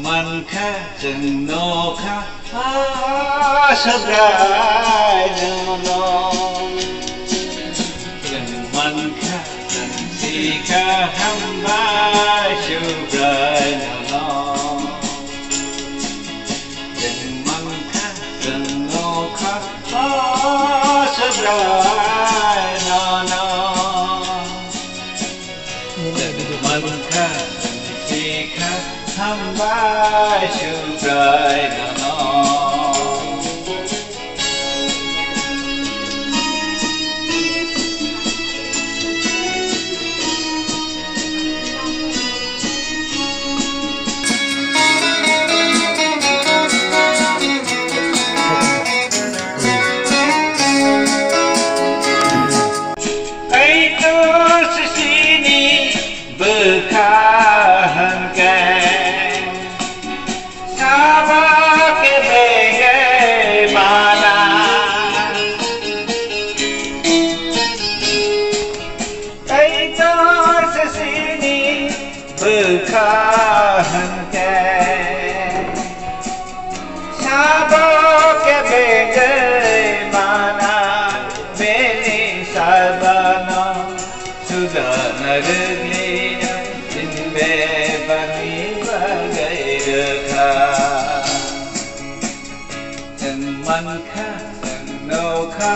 man kha từng nô kha sắp rai no từng man kha từng si kha ham ba sắp rai no từng man kha từng nô kha sắp rai no từng man kha từng si kha ham ba sắp rai no berkahan ke sama ke bagaimana itu sesini berkahan ke sama ke bagaimana beni sabana sudah negeri bani bagai dekha từng man kha từng nô kha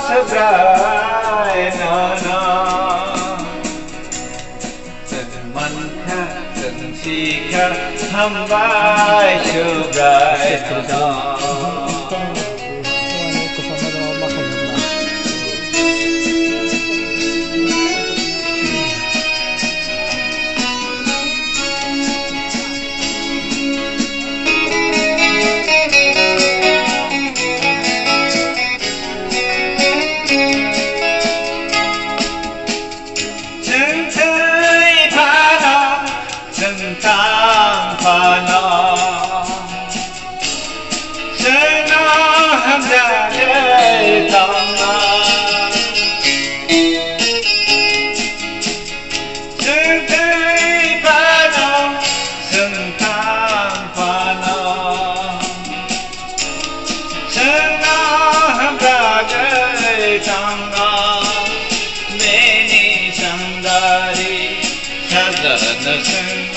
sắp rai no từng man kha từng si kha ham vai sắp rai no tang phana sena hamza de tanga sente phana sentang phana sena hamza de tanga meni sandari sadana sena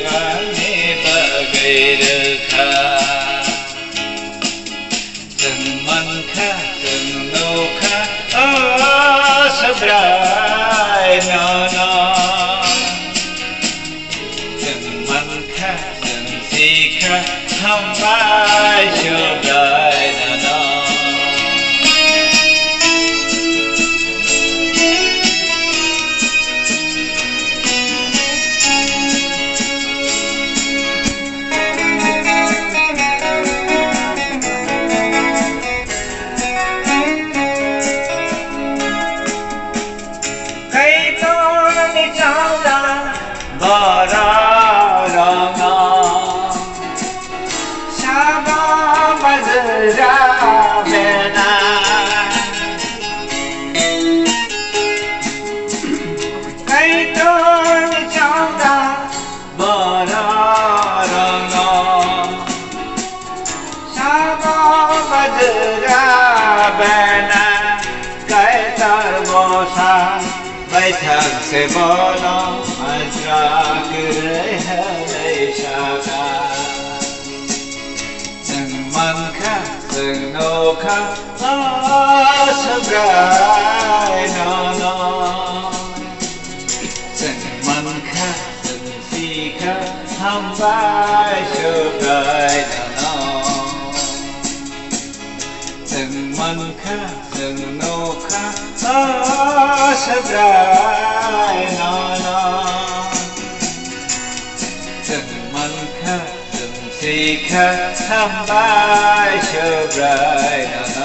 bani bagai dekha từng man kha từng nô kha sắp rai no từng man kha từng si kha ham vai sắp rai no bararana sama mazra bena kai to chanda bararana sama mazra bena kai tar bosa बैठक से बोलो मजाक रहे शाका từng man kha từng nô kha sắp rai no từng man kha từng si kha ham vai sắp rai no từng man kha từng nô kha sắp rai no từng man kha từng si kha ham vai sắp rai no